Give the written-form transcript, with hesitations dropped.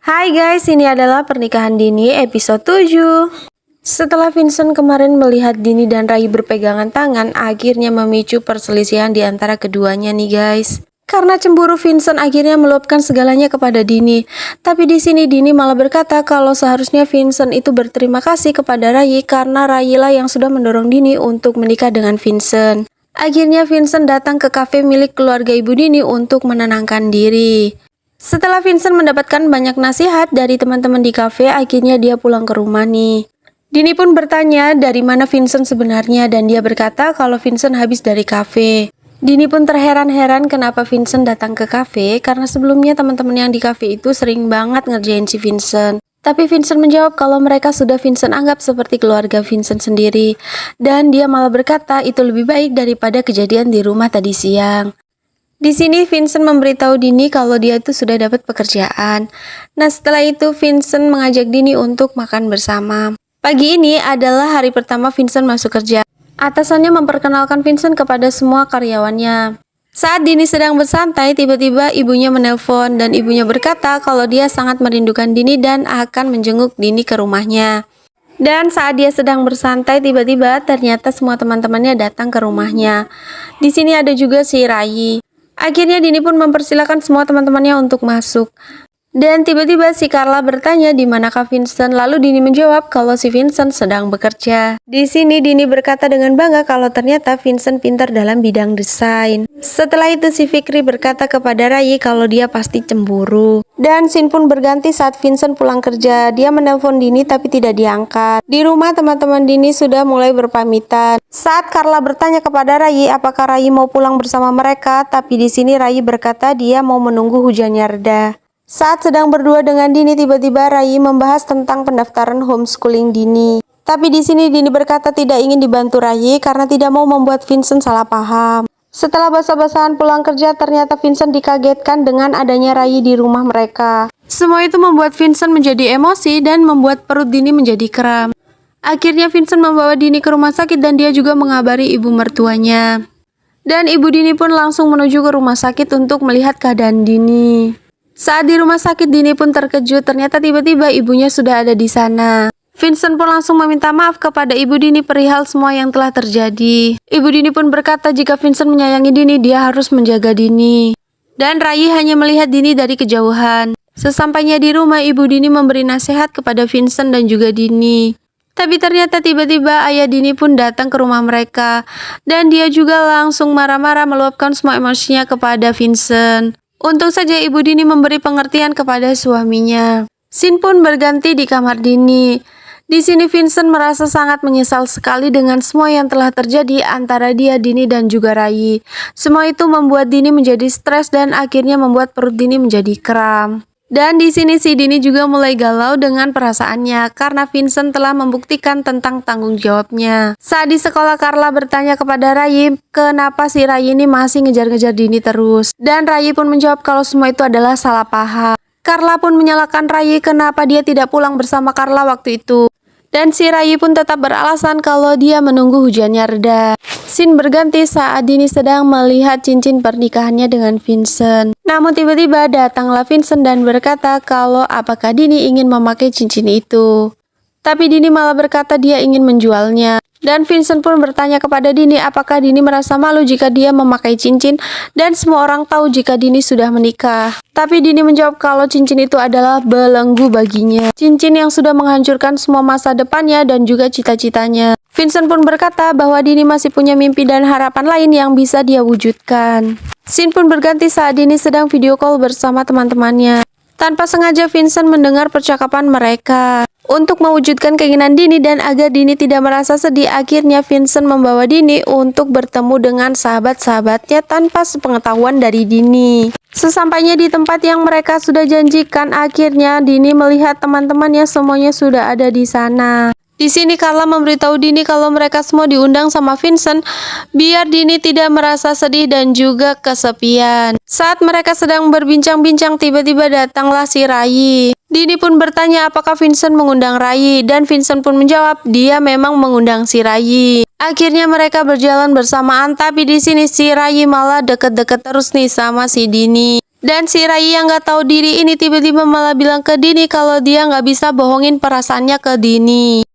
Hai guys, ini adalah pernikahan Dini episode 7. Setelah Vincent kemarin melihat Dini dan Rai berpegangan tangan, akhirnya memicu perselisihan di antara keduanya nih guys. Karena cemburu, Vincent akhirnya meluapkan segalanya kepada Dini. Tapi di sini Dini malah berkata kalau seharusnya Vincent itu berterima kasih kepada Rai karena Rai lah yang sudah mendorong Dini untuk menikah dengan Vincent. Akhirnya Vincent datang ke kafe milik keluarga ibu Dini untuk menenangkan diri. Setelah Vincent mendapatkan banyak nasihat dari teman-teman di kafe, akhirnya dia pulang ke rumah nih. Dini pun bertanya dari mana Vincent sebenarnya dan dia berkata kalau Vincent habis dari kafe. Dini pun terheran-heran kenapa Vincent datang ke kafe karena sebelumnya teman-teman yang di kafe itu sering banget ngerjain si Vincent. Tapi Vincent menjawab kalau mereka sudah Vincent anggap seperti keluarga Vincent sendiri. Dan dia malah berkata itu lebih baik daripada kejadian di rumah tadi siang. Di sini Vincent memberitahu Dini kalau dia itu sudah dapat pekerjaan. Nah setelah itu Vincent mengajak Dini untuk makan bersama. Pagi ini adalah hari pertama Vincent masuk kerja. Atasannya memperkenalkan Vincent kepada semua karyawannya. Saat Dini sedang bersantai, tiba-tiba ibunya menelpon dan ibunya berkata kalau dia sangat merindukan Dini dan akan menjenguk Dini ke rumahnya. Dan saat dia sedang bersantai, tiba-tiba ternyata semua teman-temannya datang ke rumahnya. Di sini ada juga si Rai. Akhirnya Dini pun mempersilahkan semua teman-temannya untuk masuk. Dan tiba-tiba si Carla bertanya di manakah Vincent, lalu Dini menjawab kalau si Vincent sedang bekerja. Di sini Dini berkata dengan bangga kalau ternyata Vincent pintar dalam bidang desain. Setelah itu si Fikri berkata kepada Rai kalau dia pasti cemburu. Dan scene pun berganti saat Vincent pulang kerja. Dia menelpon Dini tapi tidak diangkat. Di rumah teman-teman Dini sudah mulai berpamitan. Saat Carla bertanya kepada Rai apakah Rai mau pulang bersama mereka, tapi di sini Rai berkata dia mau menunggu hujannya reda. Saat sedang berdua dengan Dini, tiba-tiba Rai membahas tentang pendaftaran homeschooling Dini. Tapi di sini Dini berkata tidak ingin dibantu Rai karena tidak mau membuat Vincent salah paham. Setelah basa-basahan pulang kerja, ternyata Vincent dikagetkan dengan adanya Rai di rumah mereka. Semua itu membuat Vincent menjadi emosi dan membuat perut Dini menjadi kram. Akhirnya Vincent membawa Dini ke rumah sakit dan dia juga mengabari ibu mertuanya. Dan ibu Dini pun langsung menuju ke rumah sakit untuk melihat keadaan Dini. Saat di rumah sakit, Dini pun terkejut, ternyata tiba-tiba ibunya sudah ada di sana. Vincent pun langsung meminta maaf kepada ibu Dini perihal semua yang telah terjadi. Ibu Dini pun berkata jika Vincent menyayangi Dini, dia harus menjaga Dini. Dan Rai hanya melihat Dini dari kejauhan. Sesampainya di rumah, ibu Dini memberi nasihat kepada Vincent dan juga Dini. Tapi ternyata tiba-tiba ayah Dini pun datang ke rumah mereka. Dan dia juga langsung marah-marah meluapkan semua emosinya kepada Vincent. Untung saja ibu Dini memberi pengertian kepada suaminya. Scene pun berganti di kamar Dini. Di sini Vincent merasa sangat menyesal sekali dengan semua yang telah terjadi antara dia, Dini dan juga Rai. Semua itu membuat Dini menjadi stres dan akhirnya membuat perut Dini menjadi kram. Dan di sini si Dini juga mulai galau dengan perasaannya karena Vincent telah membuktikan tentang tanggung jawabnya. Saat di sekolah, Carla bertanya kepada Rai kenapa si Rai ini masih ngejar-ngejar Dini terus. Dan Rai pun menjawab kalau semua itu adalah salah paham. Carla pun menyalahkan Rai kenapa dia tidak pulang bersama Carla waktu itu. Dan si Rai pun tetap beralasan kalau dia menunggu hujannya reda. Scene berganti saat Dini sedang melihat cincin pernikahannya dengan Vincent. Namun tiba-tiba datanglah Vincent dan berkata kalau apakah Dini ingin memakai cincin itu. Tapi Dini malah berkata dia ingin menjualnya. Dan Vincent pun bertanya kepada Dini apakah Dini merasa malu jika dia memakai cincin dan semua orang tahu jika Dini sudah menikah. Tapi Dini menjawab kalau cincin itu adalah belenggu baginya. Cincin yang sudah menghancurkan semua masa depannya dan juga cita-citanya. Vincent pun berkata bahwa Dini masih punya mimpi dan harapan lain yang bisa dia wujudkan. Scene pun berganti saat Dini sedang video call bersama teman-temannya. Tanpa sengaja Vincent mendengar percakapan mereka. Untuk mewujudkan keinginan Dini dan agar Dini tidak merasa sedih, akhirnya Vincent membawa Dini untuk bertemu dengan sahabat-sahabatnya tanpa sepengetahuan dari Dini. Sesampainya di tempat yang mereka sudah janjikan, akhirnya Dini melihat teman-temannya semuanya sudah ada di sana. Di sini Carla memberitahu Dini kalau mereka semua diundang sama Vincent biar Dini tidak merasa sedih dan juga kesepian. Saat mereka sedang berbincang-bincang, tiba-tiba datanglah si Rai. Dini pun bertanya apakah Vincent mengundang Rai dan Vincent pun menjawab dia memang mengundang si Rai. Akhirnya mereka berjalan bersamaan, tapi di sini si Rai malah deket-deket terus nih sama si Dini. Dan si Rai yang gak tahu diri ini tiba-tiba malah bilang ke Dini kalau dia nggak bisa bohongin perasaannya ke Dini.